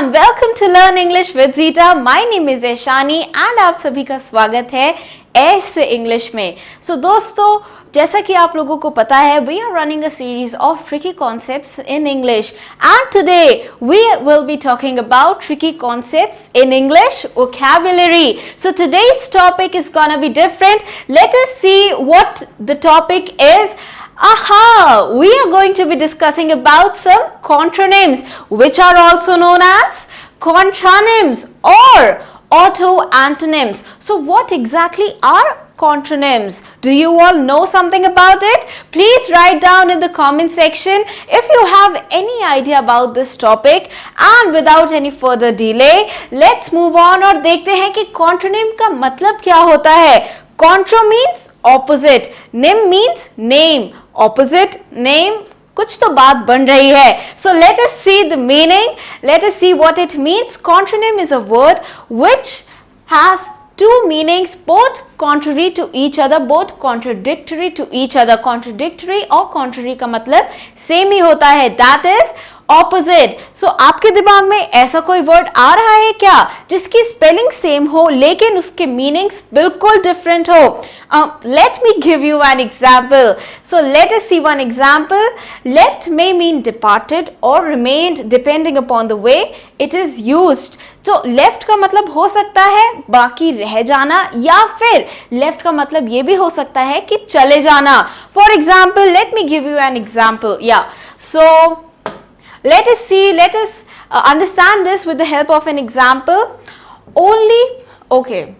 everyone, welcome to Learn English with Zita. My name is Eshani and आप सभी का स्वागत है ऐसे इंग्लिश में. So दोस्तों, जैसा कि आप लोगों को पता है, we are running a series of tricky concepts in English and today we will be talking about tricky concepts in English vocabulary. So today's topic is gonna be different. Let us see what the topic is. Aha! We are going to be discussing about some contronyms which are also known as contronyms or auto-antonyms. So what exactly are contronyms? Do you all know something about it? Please write down in the comment section if you have any idea about this topic. And without any further delay, let's move on और देखते हैं कि contronym का मतलब क्या होता है. Contro means opposite, nym means name, opposite, name, कुछ तो बात बन रही है. So let us see the meaning. Let us see what it means. Contronym is a word which has two meanings, both contrary to each other, both contradictory to each other. Contradictory और contrary का मतलब same ही होता है. That is opposite. So आपके दिमाग में ऐसा कोई वर्ड आ रहा है क्या जिसकी स्पेलिंग सेम हो लेकिन उसके मीनिंग्स बिल्कुल डिफरेंट हो? Let me give you an example. So let us see one example. Left may mean departed or remained depending upon the way it is used. तो लेफ्ट का मतलब हो सकता है बाकी रह जाना या फिर लेफ्ट का मतलब ये भी हो सकता है कि चले जाना. For example, let me give you an example. Yeah. So let us see, let us understand this with the help of an example. Okay.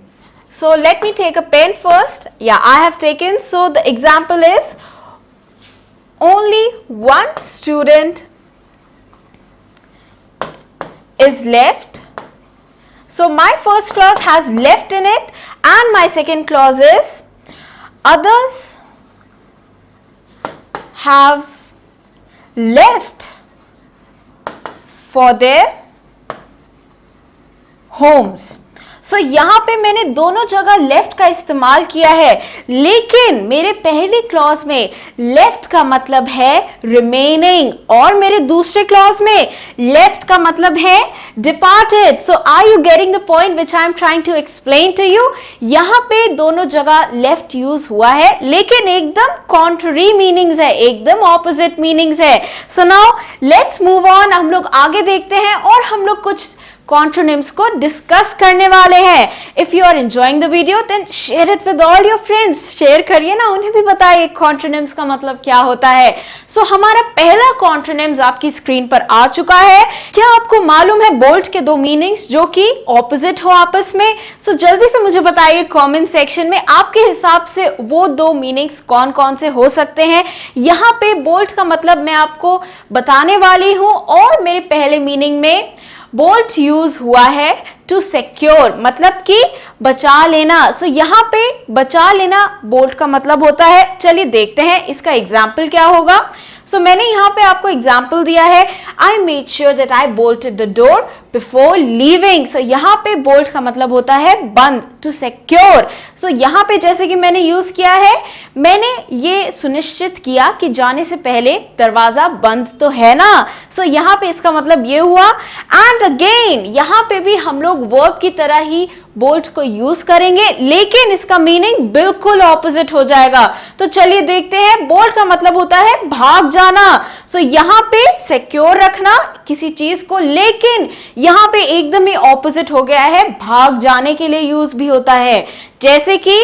So let me take a pen first. Yeah, I have taken. So the example is only one student is left. So my first clause has left in it and my second clause is others have left for their homes. So यहाँ पे मैंने दोनों जगह left का इस्तेमाल किया है लेकिन मेरे पहले क्लॉज में लेफ्ट का मतलब है रिमेनिंग और मेरे दूसरे क्लॉज में लेफ्ट का मतलब है departed. So are you getting the point which I am trying to explain to you? यहाँ पे दोनों जगह लेफ्ट यूज हुआ है लेकिन एकदम कॉन्ट्ररी मीनिंग्स है, एकदम ऑपोजिट मीनिंग्स है. So now let's move on. हम लोग आगे देखते हैं और हम लोग कुछ contronyms को डिस्कस करने वाले हैं. If you are enjoying the video then share it with all your friends. Share करिए ना, उन्हें भी बताइए contronyms का मतलब क्या होता है. सो हमारा पहला contronyms आपकी स्क्रीन पर आ चुका है. क्या आपको मालूम है बोल्ट के दो मीनिंग्स जो कि ऑपोजिट हो आपस में? सो जल्दी से मुझे बताइए कमेंट सेक्शन में आपके हिसाब से वो दो मीनिंग्स कौन कौन से हो सकते हैं. यहाँ पे बोल्ट का मतलब मैं आपको बताने वाली हूं और मेरे पहले मीनिंग में बोल्ट यूज हुआ है टू सिक्योर, मतलब कि बचा लेना. सो यहाँ पे बचा लेना बोल्ट का मतलब होता है. चलिए देखते हैं इसका एग्जाम्पल क्या होगा. सो मैंने यहाँ पे आपको एग्जाम्पल दिया है. I made sure that I bolted the door before leaving. So यहाँ पे बोल्ट का मतलब होता है बंद, टू सिक्योर. सो यहाँ पे जैसे कि मैंने यूज किया है, मैंने ये सुनिश्चित किया कि जाने से पहले दरवाजा बंद तो है ना. सो यहाँ पे इसका मतलब ये हुआ. एंड अगेन यहाँ पे भी हम लोग वर्ब की तरह ही बोल्ट को यूज करेंगे लेकिन इसका मीनिंग बिल्कुल ऑपोजिट हो जाएगा. तो चलिए देखते हैं. बोल्ट का मतलब होता है भाग जाना. सो यहाँ पे सिक्योर रखना किसी चीज को, लेकिन यहाँ पे एकदम ही ऑपोजिट हो गया है, भाग जाने के लिए यूज भी होता है. जैसे कि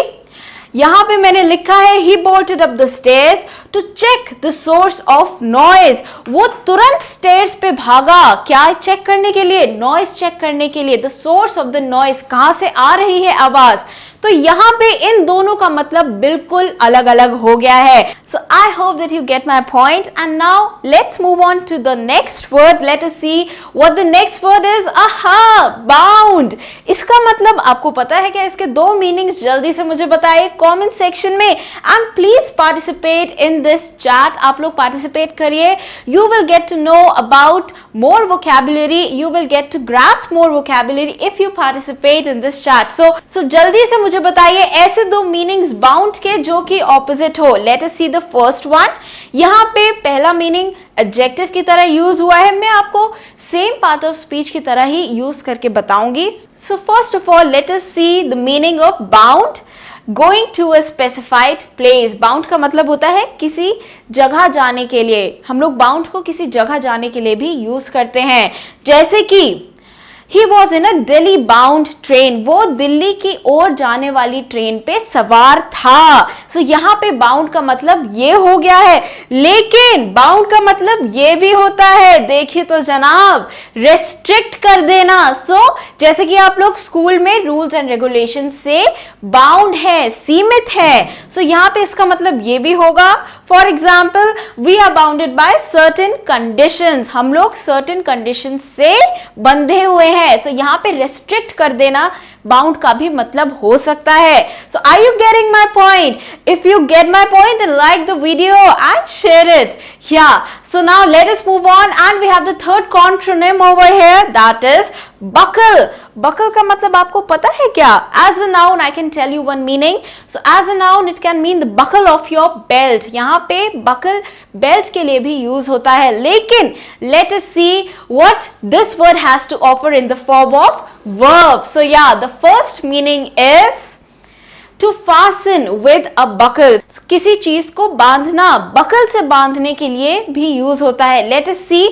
यहाँ पे मैंने लिखा है he bolted up the stairs to check the source of noise. वो तुरंत स्टेयर्स पे भागा, क्या चेक करने के लिए? नॉइज चेक करने के लिए. the source of the noise, कहां से आ रही है आवाज. तो यहाँ पे इन दोनों का मतलब बिल्कुल अलग अलग हो गया है. So I hope that you get my point. And now let's move on to the next word. Let us see what the next word is. Aha, bound. इसका मतलब आपको पता है क्या? इसके दो मीनिंग्स जल्दी से मुझे बताइए कमेंट सेक्शन में. And please participate in in this chat, आप लोग पार्टिसिपेट करिए. You will get to know about more vocabulary, you will get to grasp more vocabulary if you participate in this chat. So जल्दी से मुझे बताइए ऐसे दो मीनिंग्स बाउंड के जो कि ऑपोजिट हो. Late us see the first one. यहाँ पे पहला मीनिंग एडजेक्टिव की तरह यूज हुआ है. मैं आपको सेम पार्ट ऑफ स्पीच की तरह ही यूज करके बताऊंगी. So first of all let us see the meaning of bound. Going to a specified place. Bound का मतलब होता है किसी जगह जाने के लिए. हम लोग बाउंड को किसी जगह जाने के लिए भी यूज करते हैं. जैसे कि He was in a Delhi bound train. वो दिल्ली की ओर जाने वाली ट्रेन पे सवार था. So यहाँ पे बाउंड का मतलब ये हो गया है, लेकिन बाउंड का मतलब ये भी होता है, देखिए तो जनाब, रेस्ट्रिक्ट कर देना. So जैसे कि आप लोग स्कूल में रूल्स एंड रेगुलेशन से बाउंड है, सीमित है. So यहाँ पे इसका मतलब ये भी होगा. For example, we are bounded by certain conditions. हम लोग सर्टेन कंडीशंस से बंधे हुए हैं. सो यहाँ पे रेस्ट्रिक्ट कर देना बाउंड का भी मतलब हो सकता है. So are you getting my point? If you get my point then like the video and share it. Yeah, so now let us move on and we have the third contronym over here, that is buckle. Buckle का मतलब आपको पता है क्या? As a noun I can tell you one meaning. So as a noun it can mean the buckle of your belt. यहाँ पे buckle belt के लिए भी यूज होता है, लेकिन let us see what this word has to offer in the form of verb. So yeah, the first meaning is to fasten with a buckle. So, किसी चीज को बांधना, बकल से बांधने के लिए भी यूज होता है. Let us see.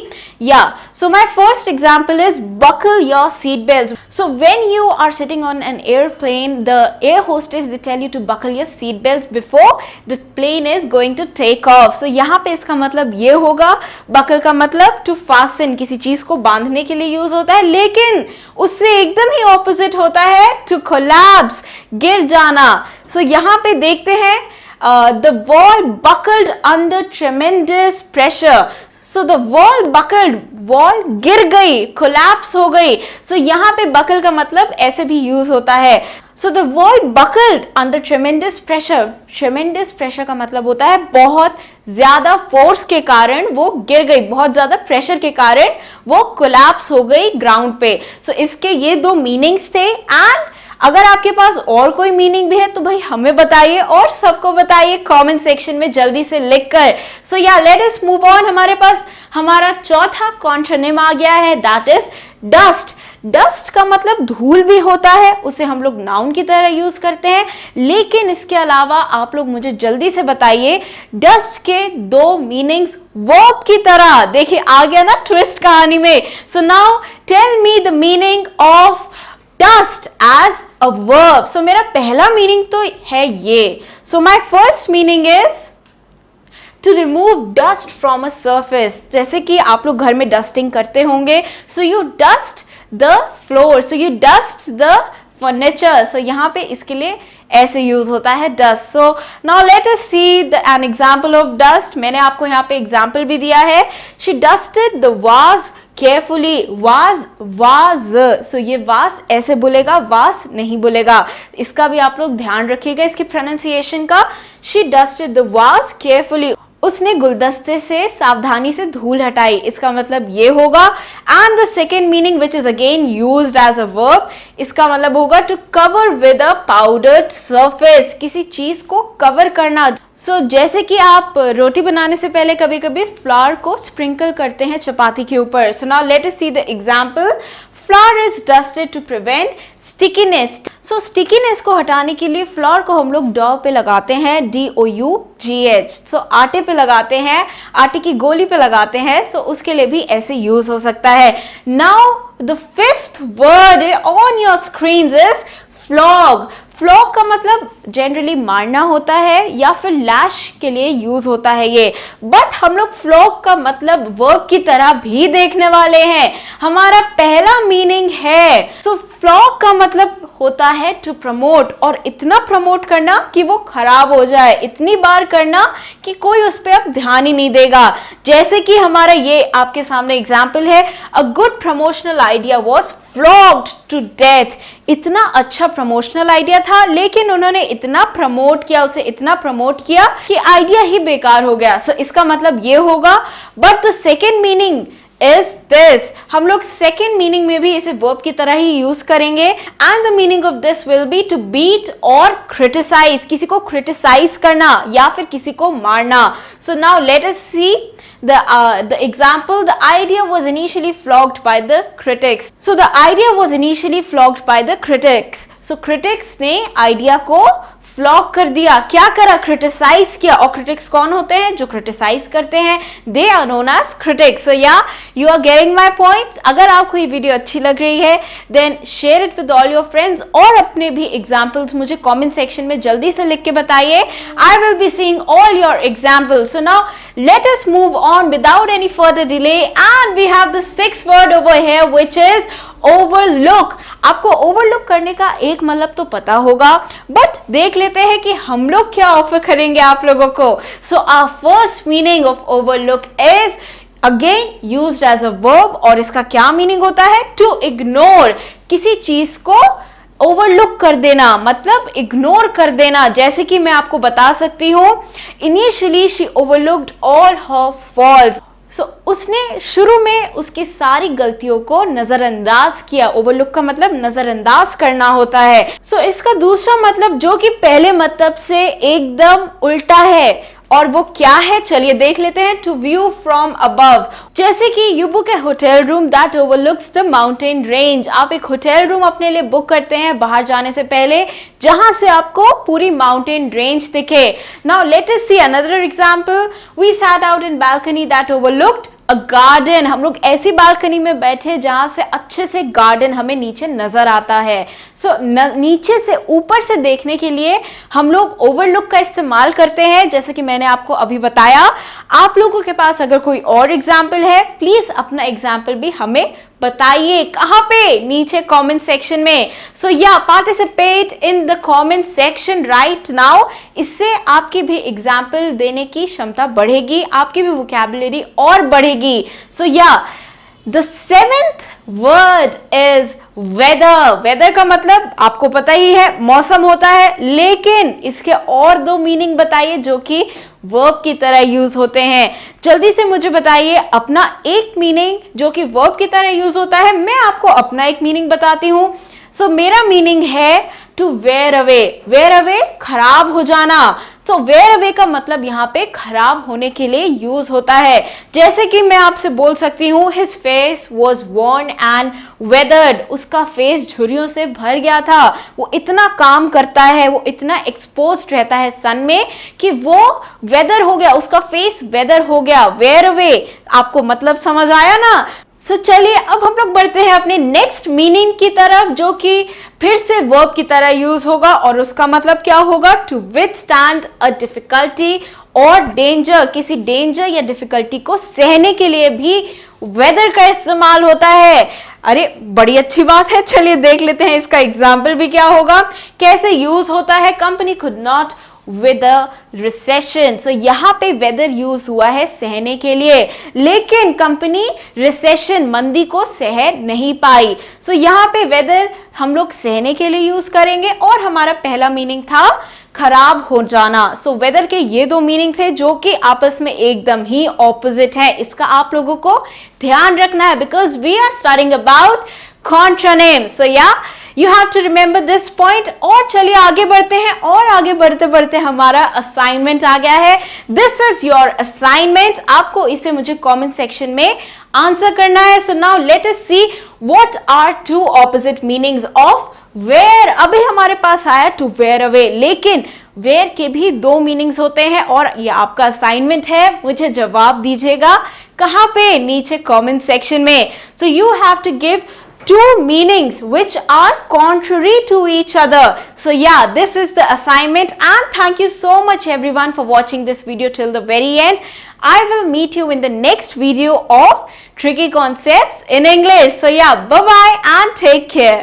Yeah. So my first example is buckle your seat belts. So when you are sitting on an airplane, the air hostess they tell you to buckle your seat belts before the plane is going to take off. So यहाँ पे इसका मतलब ये होगा, buckle का मतलब to fasten, किसी चीज को बांधने के लिए यूज होता है, लेकिन उससे एकदम ही ऑपोजिट होता है to collapse, गिर जाना. So यहाँ पे देखते हैं the wall buckled under tremendous pressure. So the wall buckled, wall गिर गई, collapse हो गई. So यहाँ पे buckle का मतलब ऐसे भी यूज होता है. So the wall buckled under tremendous pressure. Tremendous pressure का मतलब होता है बहुत ज्यादा फोर्स के कारण वो गिर गई, बहुत ज्यादा प्रेशर के कारण वो कोलैप्स हो गई ग्राउंड पे. So इसके ये दो मीनिंग्स थे. एंड अगर आपके पास और कोई मीनिंग भी है तो भाई हमें बताइए और सबको बताइए कमेंट सेक्शन में जल्दी से लिखकर. सो या लेट अस मूव ऑन. हमारे पास हमारा चौथा कॉन्ट्रोनिम आ गया है, दैट इज डस्ट. डस्ट का मतलब धूल भी होता है, उसे हम लोग नाउन की तरह यूज करते हैं, लेकिन इसके अलावा आप लोग मुझे जल्दी से बताइए डस्ट के दो मीनिंग्स वर्ब की तरह. देखिए आ गया ना ट्विस्ट कहानी में. So now tell me the meaning of dust as a verb. So मेरा पहला मीनिंग तो है ये. So my first meaning is to remove dust from a surface. जैसे कि आप लोग घर में डस्टिंग करते होंगे. So you dust the floor. So you dust the furniture. So यहाँ पे इसके लिए ऐसे यूज होता है dust. So now let us see an example of dust. मैंने आपको यहाँ पे एग्जाम्पल भी दिया है. She dusted the vase carefully. Vase. So ये वास ऐसे बोलेगा, वास नहीं बोलेगा. इसका भी आप लोग ध्यान रखिएगा इसके प्रोनाउंसिएशन का. She dusted the vase carefully. उसने गुलदस्ते से सावधानी से धूल हटाई, इसका मतलब ये होगा. And the second meaning which is again used as a verb, इसका मतलब होगा to cover with a powdered surface. किसी चीज को कवर करना. सो जैसे कि आप रोटी बनाने से पहले कभी कभी फ्लावर को स्प्रिंकल करते हैं चपाती के ऊपर. So now let us see the example. Flour is dusted to prevent stickiness. So stickiness को हटाने के लिए फ्लोर को हम लोग डॉ पे लगाते हैं, DOUGH. सो आटे पे लगाते हैं, आटे की गोली पे लगाते हैं. सो उसके लिए भी ऐसे यूज हो सकता है. Now the fifth word on your screen is flog. Flog का मतलब जनरली मारना होता है या फिर लैश के लिए यूज होता है ये. बट हम लोग फ्लॉग का मतलब वर्ब की तरह भी देखने वाले हैं. हमारा पहला मीनिंग है. सो फ्लॉग का मतलब होता है टू प्रमोट, और इतना प्रमोट करना कि वो खराब हो जाए, इतनी बार करना कि कोई उस पर अब ध्यान ही नहीं देगा। जैसे कि हमारा ये आपके सामने एग्जाम्पल है, a good promotional idea was flogged to death. इतना अच्छा प्रमोशनल आइडिया था, लेकिन उन्होंने इतना प्रमोट किया, उसे इतना प्रमोट किया कि आइडिया ही बेकार हो गया। सो इसका मतलब ये होगा, but the second meaning is this. हम लोग सेकेंड मीनिंग में भी इसे वर्ब की तरह ही यूज करेंगे, and the meaning of this will be to beat और क्रिटिसाइज, किसी को क्रिटिसाइज करना या फिर किसी को मारना। So now let us see the example. The idea was initially flogged by the critics. So the idea was initially flogged by the critics. So critics ने idea को फ्लॉग कर दिया, क्या करा, क्रिटिसाइज किया। और क्रिटिक्स कौन होते हैं, जो क्रिटिसाइज करते हैं, they are known as critics. So yeah you are getting my point. अगर आपको ये वीडियो अच्छी लग रही है then share it with all your friends, और अपने भी एग्जाम्पल्स मुझे कमेंट सेक्शन में जल्दी से लिख के बताइए। I will be seeing all your examples. So now let us move on without any further delay, and we have the sixth word over here which is overlook. आपको overlook करने का एक मतलब तो पता होगा, बट देख लेते हैं कि हम लोग क्या ऑफर करेंगे आप लोगों को। So our first meaning of overlook is again used as a verb, और इसका क्या मीनिंग होता है, टू इग्नोर, किसी चीज को ओवरलुक कर देना, मतलब इग्नोर कर देना। जैसे कि मैं आपको बता सकती हूं, initially she overlooked all her faults. उसने शुरू में उसकी सारी गलतियों को नजरअंदाज किया। ओवरलुक का मतलब नजरअंदाज करना होता है। इसका दूसरा मतलब जो कि पहले मतलब से एकदम उल्टा है, और वो क्या है, चलिए देख लेते हैं। टू व्यू फ्रॉम अबव, जैसे कि you book A hotel room that overlooks the mountain range. आप एक होटल रूम अपने लिए बुक करते हैं बाहर जाने से पहले, जहां से आपको पूरी माउंटेन रेंज दिखे। Now let us see another example. We sat out in balcony that overlooked a garden. हम लोग ऐसी बालकनी में बैठे जहां से अच्छे से गार्डन हमें नीचे नजर आता है। नीचे से ऊपर से देखने के लिए हम लोग ओवरलुक का इस्तेमाल करते हैं, जैसे कि मैंने आपको अभी बताया। आप लोगों के पास अगर कोई और एग्जाम्पल है, प्लीज अपना एग्जाम्पल भी हमें बताइए। कहां पे, नीचे कमेंट सेक्शन में। सो या participate in the comment section right now. इससे आपकी भी एग्जाम्पल देने की क्षमता बढ़ेगी, आपकी भी वोकैबुलरी और बढ़ेगी। सो या the seventh word is weather. Weather का मतलब आपको पता ही है, मौसम होता है, लेकिन इसके और दो मीनिंग बताइए जो कि वर्ब की तरह यूज होते हैं। जल्दी से मुझे बताइए अपना एक मीनिंग जो कि वर्ब की तरह यूज होता है। मैं आपको अपना एक मीनिंग बताती हूं। मेरा मीनिंग है to wear away. Wear away खराब हो जाना। वेयर अवे का मतलब यहाँ पे खराब होने के लिए यूज होता है। जैसे कि मैं आपसे बोल सकती हूँ, his face was worn and weathered. उसका फेस झुर्रियों से भर गया था। वो इतना काम करता है, वो इतना एक्सपोज्ड रहता है सन में कि वो वेदर हो गया, उसका फेस वेदर हो गया। वेयर अवे, आपको मतलब समझ आया ना। चलिए अब हम लोग बढ़ते हैं अपने नेक्स्ट मीनिंग की तरफ, जो कि फिर से वर्ब की तरह यूज होगा, और उसका मतलब क्या होगा, टू विथस्टैंड अ डिफिकल्टी और डेंजर। किसी डेंजर या डिफिकल्टी को सहने के लिए भी वेदर का इस्तेमाल होता है। अरे बड़ी अच्छी बात है, चलिए देख लेते हैं इसका एग्जाम्पल भी क्या होगा, कैसे यूज होता है। Company could not with a recession। यहाँ पे वेदर यूज हुआ है सहने के लिए, लेकिन कंपनी रिसेशन, मंदी को सह नहीं पाई। यहाँ पे वेदर हम लोग सहने के लिए यूज करेंगे, और हमारा पहला मीनिंग था खराब हो जाना। वेदर के ये दो मीनिंग थे जो कि आपस में एकदम ही ऑपोजिट है। इसका आप लोगों को ध्यान रखना है, because we are starting about contranym. You have to remember this point. और चलिए आगे बढ़ते हैं, और आगे बढ़ते बढ़ते हमारा असाइनमेंट आ गया है। This is your assignment. आपको इसे मुझे कमेंट सेक्शन में आंसर करना है। So now let us see what are two opposite meanings of wear. अभी हमारे पास आया टू वेयर अवे, लेकिन वेयर के भी दो मीनिंग्स होते हैं, और ये आपका असाइनमेंट है। मुझे जवाब दीजिएगा कहां पे, नीचे कमेंट सेक्शन में। So you have to give two meanings which are contrary to each other. Yeah, this is the assignment, and thank you so much everyone for watching this video till the very end. I will meet you in the next video of Tricky Concepts in English. Yeah, bye bye and take care.